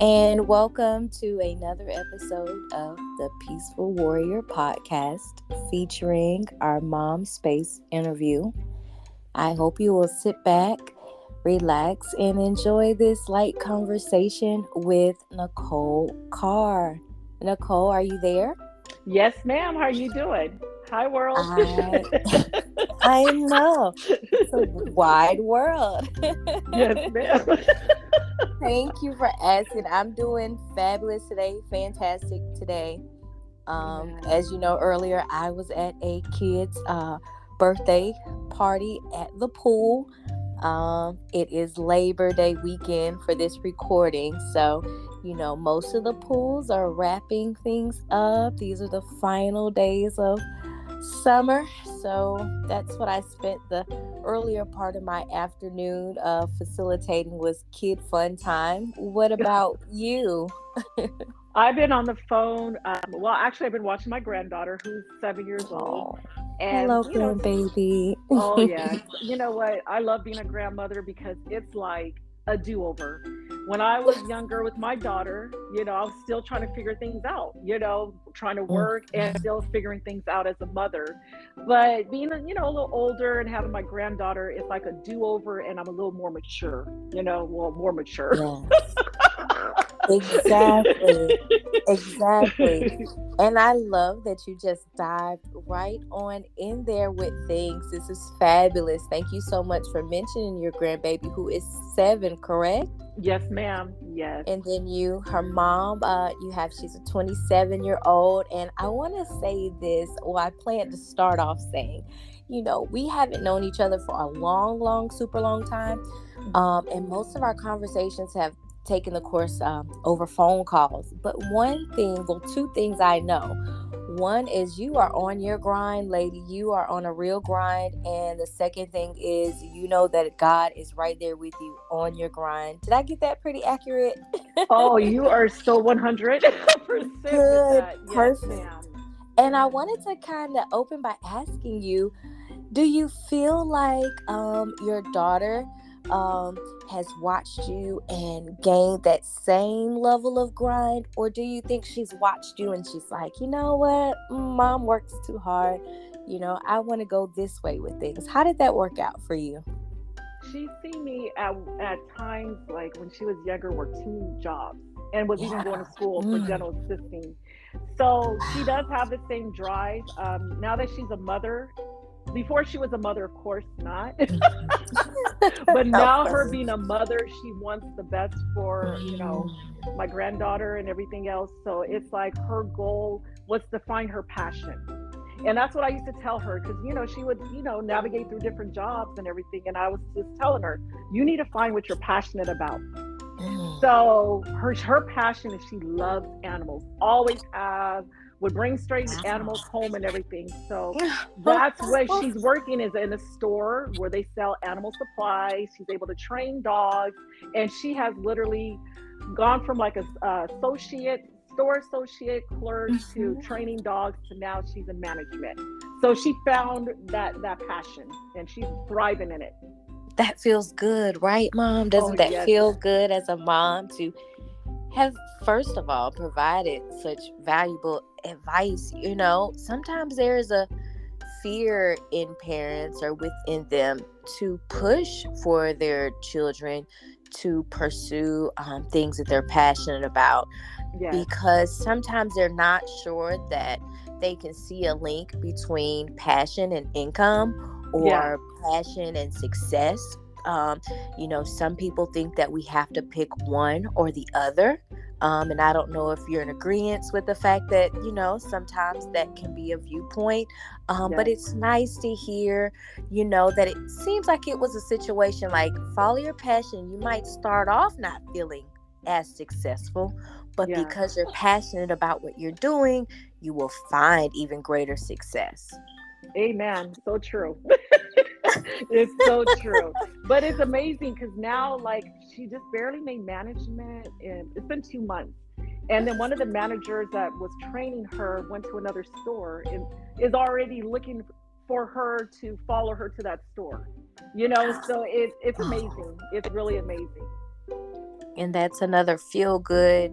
And welcome to another episode of the Peaceful Warrior podcast featuring our Mom Space interview. I hope you will sit back, relax, and enjoy this light conversation with Nicole Carr. Nicole, are you there? Yes, ma'am. How are you doing? Hi, world. I I know. It's a wide world. Yes, ma'am. Thank you for asking. I'm doing fabulous today, fantastic today. Amen. As you know earlier, I was at a kid's birthday party at the pool. It is Labor Day weekend for this recording, so most of the pools are wrapping things up. These are the final days of summer, so that's what I spent the earlier part of my afternoon facilitating was kid fun time. What about you? I've been on the phone. Well, actually, I've been watching my granddaughter, who's 7 years old. Oh, And, hello, grandbaby. oh, yes. You know what? I love being a grandmother because it's like a do-over. When I was younger with my daughter, I was still trying to figure things out, trying to work and still figuring things out as a mother. But being, a little older and having my granddaughter, it's like a do-over and I'm a little more mature, well, more mature. Yes, exactly. Exactly. And I love that you just dived right on in there with things. This is fabulous. Thank you so much for mentioning your grandbaby who is 7, correct? Yes, ma'am. Yes. And then her mom, she's a 27-year-old. And I want to say this, or I plan to start off saying, we haven't known each other for a long, long, super long time. And most of our conversations have taken the course over phone calls. But two things I know. One is you are on your grind, lady. You are on a real grind. And the second thing is that God is right there with you on your grind. Did I get that pretty accurate? Oh, you are so 100% with Good. that. Yes, Perfect. ma'am. And I wanted to kind of open by asking you, do you feel like your daughter has watched you and gained that same level of grind? Or do you think she's watched you and she's like, you know what, mom works too hard. I want to go this way with things. How did that work out for you? She's seen me at times, like when she was younger, work 2 jobs and was even going Yeah. to school for general assisting. So she does have the same drive. Now that she's a mother, before she was a mother, of course not. But Of now her course. being a mother, she wants the best for, my granddaughter and everything else. So it's like her goal was to find her passion. And that's what I used to tell her because, she would, navigate through different jobs and everything. And I was just telling her, you need to find what you're passionate about. Mm. So her passion is she loves animals, always have, would bring stray animals home and everything. So that's what she's working is in a store where they sell animal supplies. She's able to train dogs, and she has literally gone from like a store associate clerk to training dogs to now she's in management. So she found that passion and she's thriving in it. That feels good, right, Mom? Oh Doesn't that yes. feel good as a mom to have, first of all, provided such valuable advice? Sometimes there's a fear in parents or within them to push for their children to pursue things that they're passionate about, Yes. because sometimes they're not sure that they can see a link between passion and income Yeah. or passion and success. Some people think that we have to pick one or the other. And I don't know if you're in agreement with the fact that, sometimes that can be a viewpoint. But Yes. it's nice to hear, that it seems like it was a situation like follow your passion. You might start off not feeling as successful, but Yeah. because you're passionate about what you're doing, you will find even greater success. Amen. So true. It's so true. But it's amazing because now, like, she just barely made management, and it's been 2 months. And then one of the managers that was training her went to another store and is already looking for her to follow her to that store. So it's amazing. It's really amazing. And that's another feel good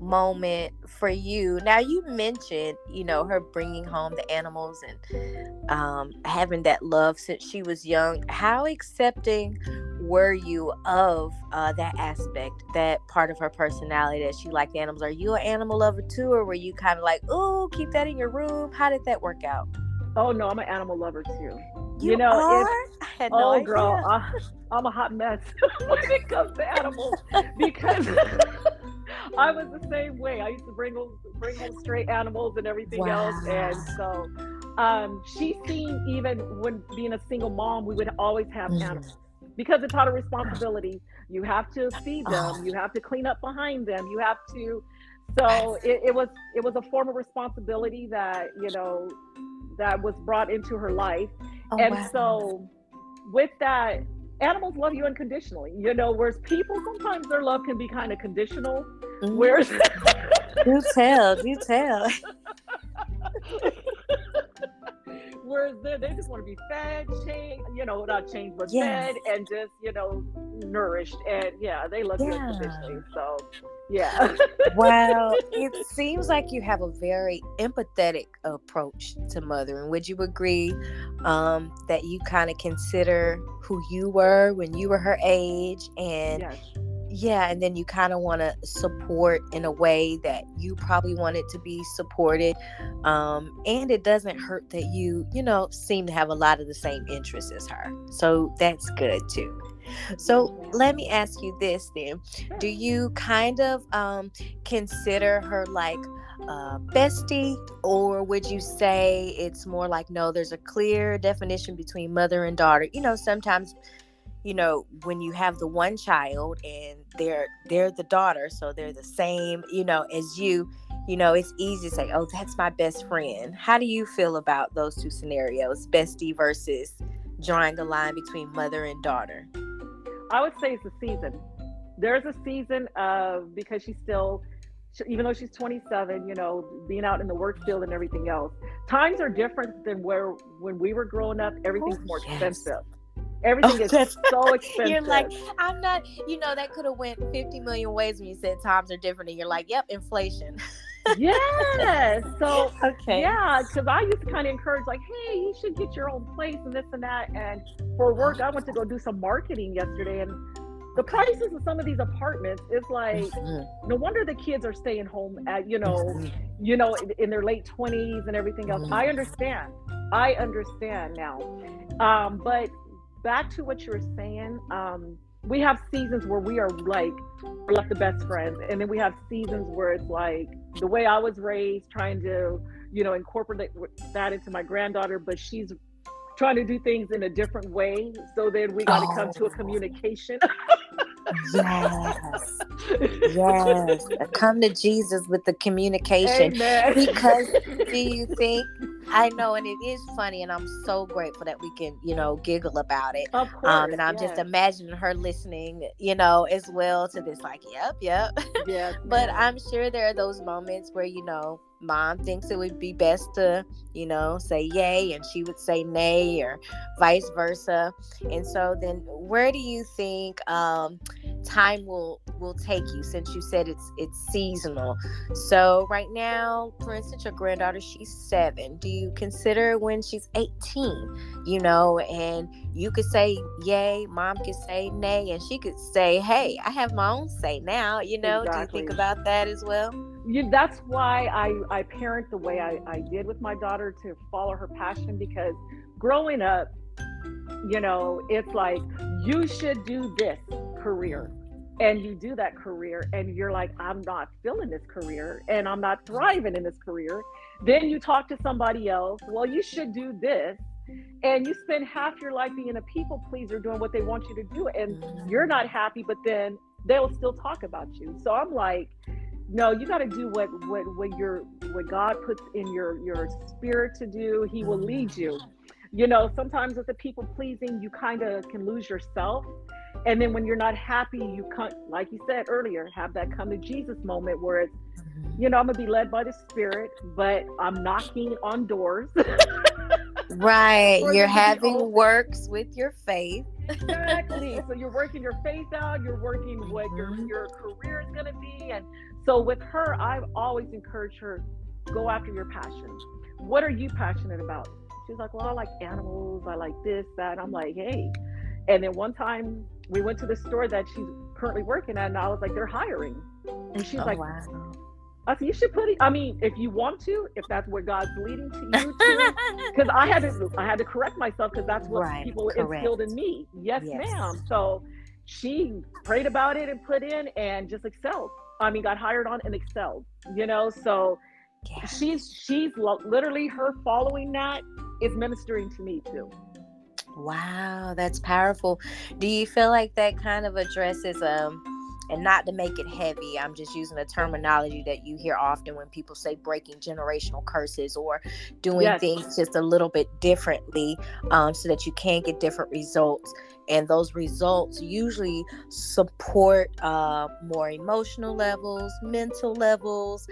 moment for you. Now, you mentioned, her bringing home the animals and having that love since she was young. How accepting were you of that aspect, that part of her personality that she liked animals? Are you an animal lover too, or were you kind of like, oh, keep that in your room? How did that work out? Oh no, I'm an animal lover too. You are? It's I had no oh girl, idea. I'm a hot mess when it comes to animals because I was the same way. I used to bring home stray animals and everything else, and Wow. so she seen even when being a single mom, we would always have Mhm. animals because it's out of responsibility. You have to feed them, you Oh, have to clean up behind them, you have to. So it was a form of responsibility that that was brought into her life, oh, and wow. so with that, animals love you unconditionally. Whereas people sometimes their love can be kind of conditional. Mhm. Whereas Do tell, do tell. whereas they just want to be fed, changed, not changed, but Yeah. fed and just, nourished. And yeah, they love you Yeah. unconditionally. So yeah. Wow. It seems like you have a very empathetic approach to mothering. Would you agree that you kind of consider who you were when you were her age? And Yes. yeah, and then you kind of want to support in a way that you probably wanted to be supported. And it doesn't hurt that seem to have a lot of the same interests as her. So that's good too. So Yeah. let me ask you this then. Do Sure. you kind of consider her like bestie, or would you say it's more like, no, there's a clear definition between mother and daughter? Sometimes, when you have the one child and they're the daughter, so they're the same, as you, it's easy to say, oh, that's my best friend. How do you feel about those two scenarios, bestie versus drawing a line between mother and daughter? I would say it's a season. There's a season of because she's still, even though she's 27, being out in the work field and everything else. Times are different than where when we were growing up. Oh, Everything's more yes. expensive. Oh, Everything is that's so you're like, expensive. I'm not, that could have went 50 million ways when you said times are different, and you're like, yep, inflation. Yes. So Okay. yeah, because I used to kind of encourage, like, hey, you should get your own place and this and that. And for Oh, work, I went to go do some marketing yesterday, and the okay. prices of some of these apartments is like, Hmm. no wonder the kids are staying home at Hmm. in their late 20s and everything else. I Hmm. understand. I understand now. But back to what you were saying, we have seasons where we're like the best friends, and then we have seasons where it's like the way I was raised, trying to incorporate that into my granddaughter, but she's trying to do things in a different way. So then we got to come to a Oh, communication. yes. Yes. Come to Jesus with the communication. Amen. Because do you think, I know, and it is funny, and I'm so grateful that we can, giggle about it. Of course, And I'm just yes, imagining her listening, as well to this, like, yep, yep. yes, But ma'am. I'm sure there are those moments where, mom thinks it would be best to, say yay and she would say nay, or vice versa. And so then where do you think time will take you, since you said it's seasonal? So right now, for instance, your granddaughter, she's 7. Do you consider when she's 18, and you could say yay, mom could say nay, and she could say, hey, I have my own say now? Do you think Exactly. about that as well? That's why I parent the way I did with my daughter, to follow her passion, because growing up, it's like you should do this career, and you do that career and you're like, I'm not feeling this career and I'm not thriving in this career. Then you talk to somebody else, well, you should do this, and you spend half your life being a people pleaser, doing what they want you to do, and you're Mhm. not happy, but then they'll still talk about you. So I'm like, no, you got to do what God puts in your spirit to do. He will lead Mhm. you. Sometimes with the people pleasing, you kind of can lose yourself. And then when you're not happy, you can't, like you said earlier, have that come to Jesus moment where it's, Mhm. I'm gonna be led by the Spirit, but I'm knocking on doors. Right. For You're them to be having works with your faith. exactly. So you're working your faith out, you're working what Mhm. your career is gonna be. And so with her, I've always encouraged her, go after your passion. What are you passionate about? She's like, well, I like animals, I like this, that. I'm like, hey. And then one time we went to the store that she's currently working at, and I was like, they're hiring. And she's Oh like, wow. I said, you should put it. I mean, if you want to, if that's what God's leading to you to, because I had to correct myself because that's what Right. people instilled in Correct. me. Yes, Yes. ma'am. So she prayed about it and put in and just excelled. I mean, got hired on and excelled. So Yeah. she's literally, her following that is ministering to me too. Wow, that's powerful. Do you feel like that kind of addresses and not to make it heavy, I'm just using a terminology that you hear often when people say breaking generational curses or doing Yes, things just a little bit differently, so that you can get different results. And those results usually support more emotional levels, mental levels,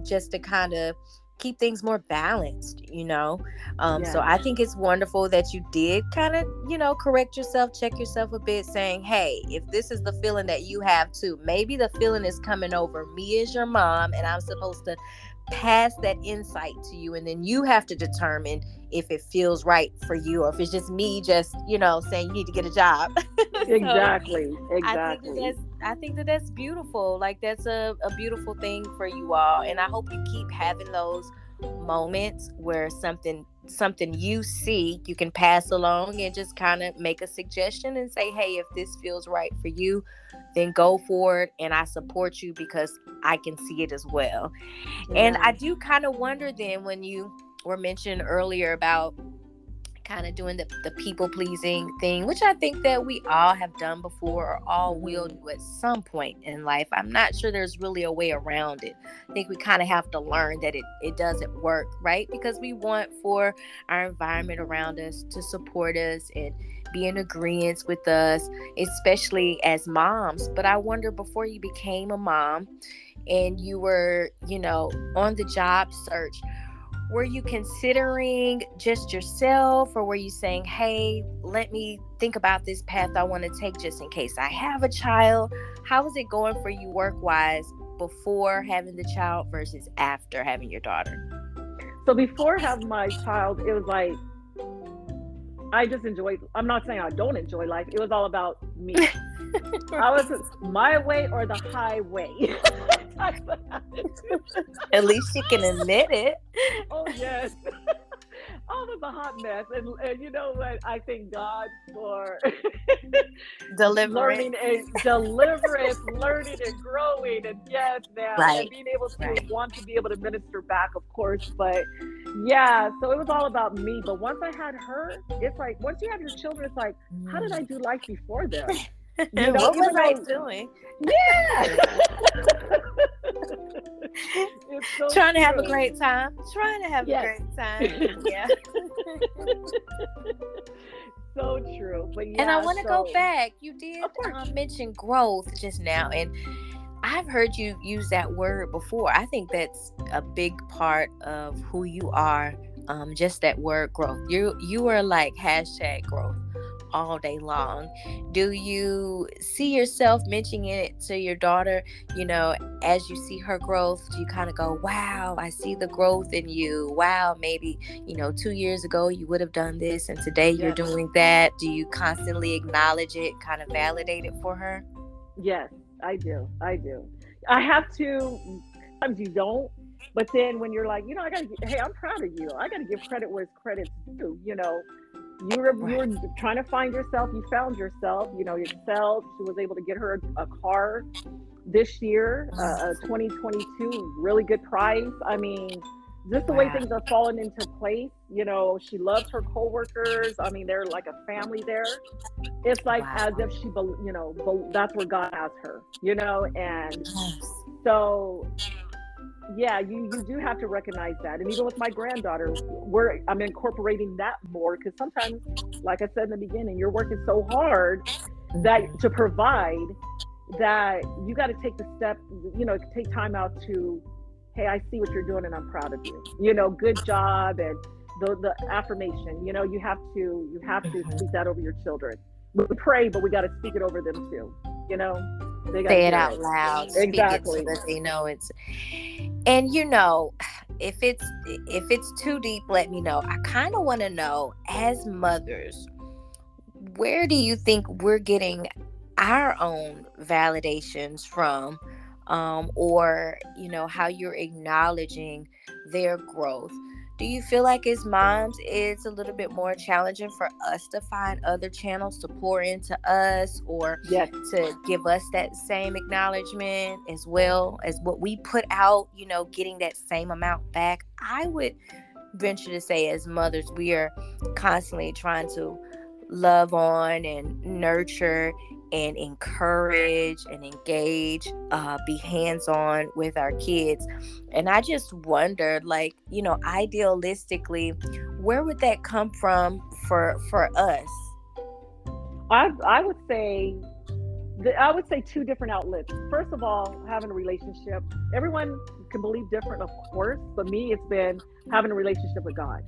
just to kind of keep things more balanced. So yes, I think it's wonderful that you did kind of, correct yourself, check yourself a bit, saying, hey, if this is the feeling that you have too, maybe the feeling is coming over me as your mom, and I'm supposed to pass that insight to you. And then you have to determine if it feels right for you, or if it's just me just, saying you need to get a job. So exactly, I think that exactly. that's beautiful. Like that's a beautiful thing for you all. And I hope you keep having those moments where something you see you can pass along and just kind of make a suggestion and say, hey, if this feels right for you, then go for it. And I support you because I can see it as well. And I Amen. do kind of wonder then, when you were mentioned earlier about kind of doing the people pleasing thing, which I think that we all have done before or all will Hmm. do at some point in life. I'm not sure there's really a way around it. I think we kind of have to learn that it doesn't work, right? Because we want for our environment around us to support us and be in agreement with us, especially as moms. But I wonder, before you became a mom and you were, on the job search, were you considering just yourself, or were you saying, hey, let me think about this path I want to take just in case I have a child? How was it going for you work wise before having the child versus after having your daughter? So before having my child, it was like I just enjoyed. I'm not saying I don't enjoy life. It was all about me. I was my way or the highway type of attitude. At least you can admit it. Oh yes, I was a hot mess, and you know what? I thank God for Deliverance. learning and deliverance, learning and growing, and yes, ma'am, and Right. being able to Right. want to be able to minister back, of course. But yeah, so it was all about me. But once I had her, it's like once you have your children, it's like, how did I Mm. do life before them? What was Even I though, doing? yeah, it's so Trying to have a true. great time. Trying to have a Yes. great time. Yeah. So true. But And I yeah, want to go so back. You did of course. mention growth just now, and I've heard you use that word before. I think that's a big part of who you are. Just that word growth. You are like hashtag growth all day long. Do you see yourself mentioning it to your daughter? You know, as you see her growth, do you kind of go, "Wow, I see the growth in you. Wow, maybe 2 years ago you would have done this, and today you're Yes. doing that." Do you constantly acknowledge it, kind of validate it for her? Yes, I do. I do. I have to. Sometimes you don't, but then when you're like, I gotta. Hey, I'm proud of you. I gotta give credit where credit's due. You were Right. trying to find yourself. You found yourself. You excelled. She was able to get her a car this year, a 2022, really good price. I mean, just the way Wow. things are falling into place. She loves her coworkers. I mean, they're like a family there. It's like as Wow. if that's where God has her. And Yes. so yeah, you do have to recognize that. And even with my granddaughter, I'm incorporating that more because sometimes, like I said in the beginning, you're working so hard that to Mhm. provide that you got to take the step, take time out to, hey, I see what you're doing and I'm proud of you. Good job. And the affirmation. You have to Mhm. speak that over your children. We pray, but we got to speak it over them too. You know, they got to Say it hear out it. loud, speak it so Exactly. that they know it's. And if it's too deep, let me know. I kind of want to know, as mothers, where do you think we're getting our own validations from, or how you're acknowledging their growth? Do you feel like as moms it's a little bit more challenging for us to find other channels to pour into us, or Yes. to give us that same acknowledgement as well as what we put out, getting that same amount back? I would venture to say, as mothers, we are constantly trying to love on and nurture and encourage and engage, be hands on with our kids. And I just wondered, like, idealistically, where would that come from for us? I would say I would say two different outlets. First of all, having a relationship. Everyone can believe different, of course, but me, it's been having a relationship with God.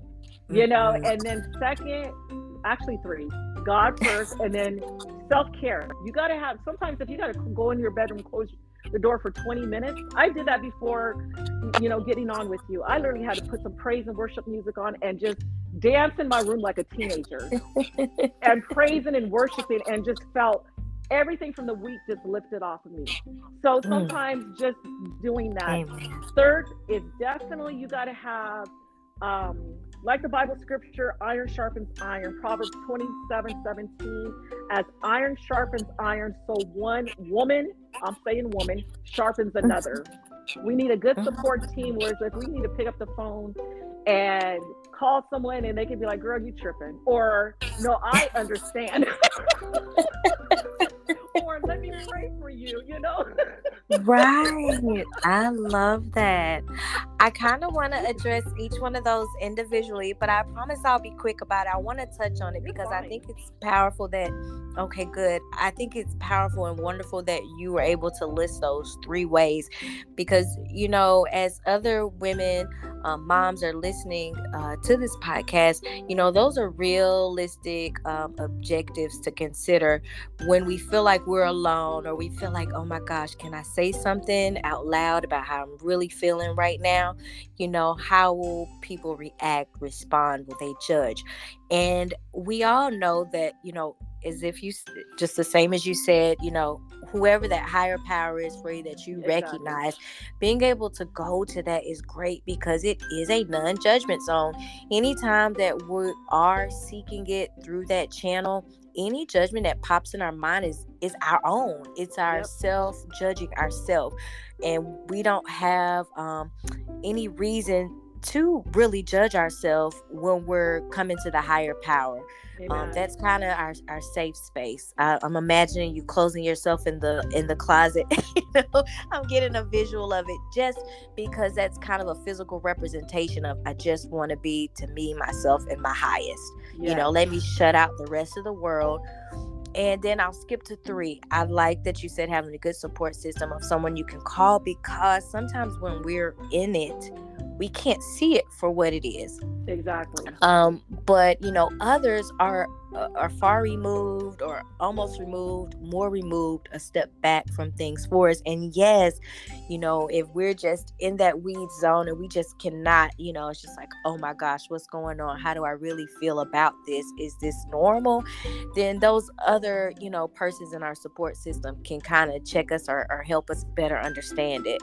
Hmm. And then second, actually three, God first, and then self care. You got to have, sometimes if you got to go in your bedroom, close the door for 20 minutes. I did that before, getting on with you. I literally had to put some praise and worship music on and just dance in my room like a teenager and praising and worshiping, and just felt everything from the week just lifted off of me. So Mm. sometimes just doing that. Amen. Third is definitely you got to have, like the Bible scripture, iron sharpens iron. Proverbs 27:17. As iron sharpens iron, so one woman, I'm saying woman, sharpens another. We need a good support team where it's like we need to pick up the phone and call someone and they can be like, girl, you tripping. Or, no, I understand. Or let me pray for you. Right. I love that. I kind of want to address each one of those individually, but I promise I'll be quick about it. I want to touch on it You're because I fine. think it's powerful that, okay, good. I think it's powerful and wonderful that you were able to list those three ways because, as other women, moms are listening to this podcast, those are realistic objectives to consider when we feel like we're alone, or we feel like, oh my gosh, can I say something out loud about how I'm really feeling right now? How will people react, respond? Will they judge? And we all know that, as if just the same as you said, whoever that higher power is for you that you Exactly. recognize, being able to go to that is great because it is a non-judgment zone. Anytime that we are seeking it through that channel, any judgment that pops in our mind is our own. It's our Yep. self judging ourselves, and we don't have any reason to really judge ourselves when we're coming to the higher power. Amen. That's kind of our safe space. I'm imagining you closing yourself in the closet. I'm getting a visual of it just because that's kind of a physical representation of, I just want to be to me, myself, and my highest. Yes. Let me shut out the rest of the world. And then I'll skip to three. I like that you said having a good support system of someone you can call, because sometimes when we're in it, we can't see it for what it is. Exactly. But others are far removed, or almost removed, more removed, a step back from things for us. And yes, if we're just in that weed zone and we just cannot, it's just like, oh my gosh, what's going on? How do I really feel about this? Is this normal? Then those other, persons in our support system can kind of check us, or help us better understand it.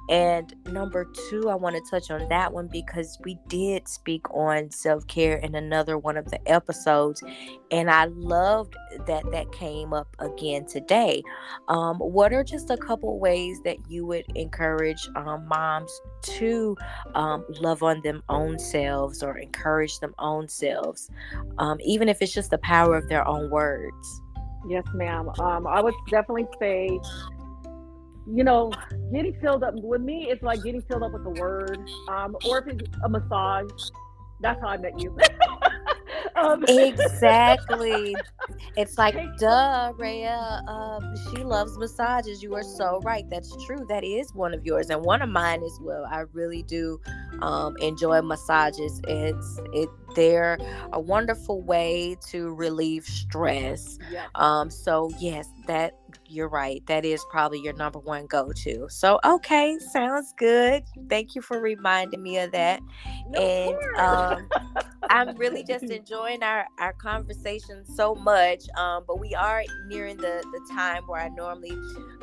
And number two, I want to touch on that one because we did speak on self-care in another one of the episodes, and I loved that came up again today. What are just a couple ways that you would encourage moms to love on them own selves, or encourage them own selves, even if it's just the power of their own words? Yes, ma'am. I would definitely say, you know, getting filled up with me, it's like getting filled up with the word, or if it's a massage. That's how I met you. Exactly. It's like, Take duh, Rhea. She loves massages. You are so right. That's true. That is one of yours and one of mine as well. I really do enjoy massages. They're a wonderful way to relieve stress. yes. So yes, that you're right. That is probably your number one go to. So okay, sounds good. Thank you for reminding me of that. No, of And course. I'm really just enjoying our conversation so much. But we are nearing the time where I normally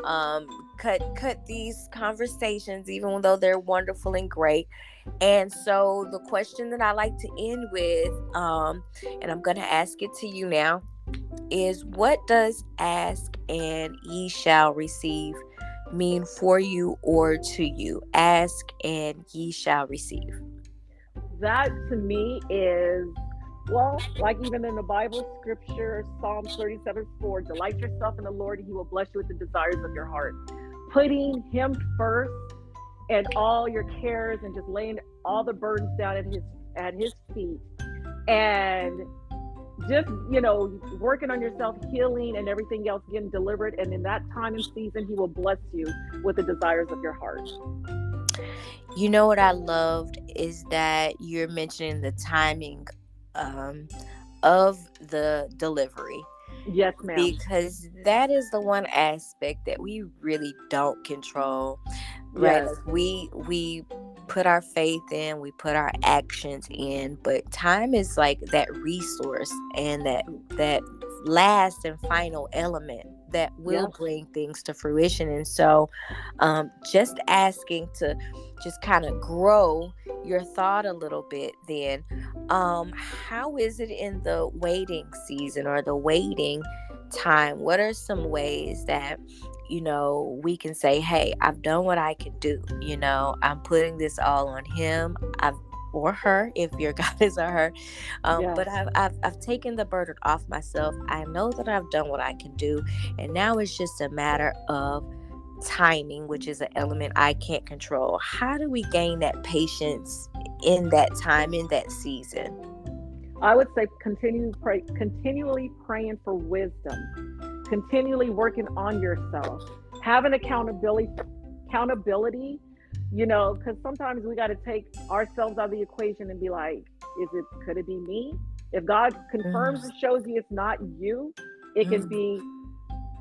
um cut these conversations, even though they're wonderful and great. And so the question that I like to end with, and I'm gonna ask it to you now, is what does ask and ye shall receive mean for you or to you? Ask and ye shall receive. That to me is, well, like even in the Bible scripture, Psalms 37:4, delight yourself in the Lord and he will bless you with the desires of your heart. Putting him first and all your cares and just laying all the burdens down at his feet, and just working on yourself, healing and everything else, getting delivered, and in that time and season he will bless you with the desires of your heart. You know what I loved is that you're mentioning the timing um, of the delivery, Yes, ma'am. because that is the one aspect that we really don't control, right? Yes. Like we put our faith in, we put our actions in, but time is like that resource and that last and final element that will Yep. bring things to fruition. And so just asking to just kind of grow your thought a little bit then, how is it in the waiting season or the waiting time? What are some ways that we can say, hey, I've done what I can do, I'm putting this all on him, or her, if your goddess or her, Yes. but I've taken the burden off myself. I know that I've done what I can do, and now it's just a matter of timing, which is an element I can't control. How do we gain that patience in that time, in that season? I would say continually praying for wisdom, continually working on yourself, having accountability, because sometimes we got to take ourselves out of the equation and be like, could it be me? If God confirms and shows you it's not you, it can be,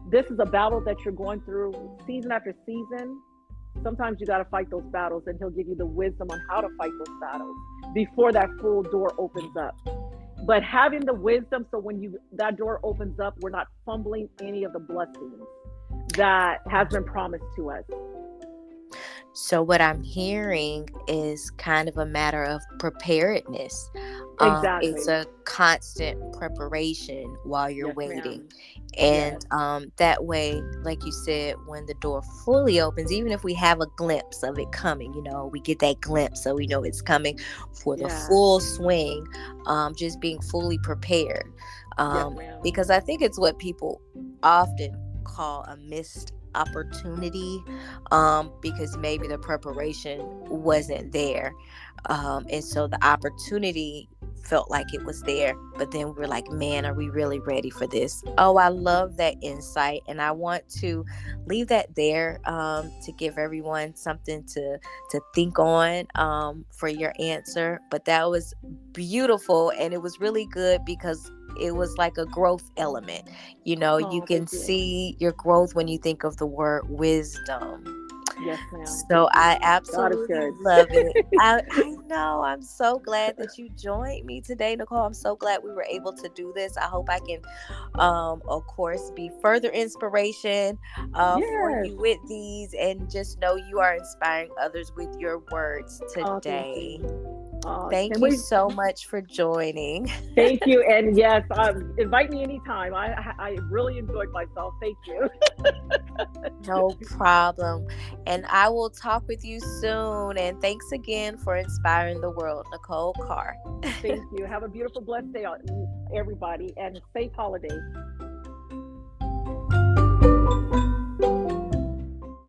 this is a battle that you're going through season after season. Sometimes you got to fight those battles, and he'll give you the wisdom on how to fight those battles before that full door opens up. But having the wisdom, so when that door opens up, we're not fumbling any of the blessings that has been promised to us. So what I'm hearing is kind of a matter of preparedness. Exactly. It's a constant preparation while you're Yes, waiting. ma'am. And Yes. That way, like you said, when the door fully opens, even if we have a glimpse of it coming, we get that glimpse, so we know it's coming for the Yeah. full swing, just being fully prepared. Yes, ma'am. Because I think it's what people often call a missed opportunity, because maybe the preparation wasn't there, and so the opportunity felt like it was there, but then we're like, man, are we really ready for this? Oh, I love that insight, and I want to leave that there, to give everyone something to think on, for your answer. But that was beautiful, and it was really good because it was like a growth element. You Oh, can thank you. see your growth when you think of the word wisdom. Yes, ma'am. So Thank I you. God is absolutely good. love it. I know. I'm so glad that you joined me today, Nicole. I'm so glad we were able to do this. I hope I can, of course, be further inspiration for Yes. you with these, and just know you are inspiring others with your words Oh, thank today. you. Can Thank you we? so much for joining. Thank you. And yes, invite me anytime. I really enjoyed myself. Thank you. No problem. And I will talk with you soon. And thanks again for inspiring the world, Nicole Carr. Thank you. Have a beautiful, blessed day, everybody, and safe holidays.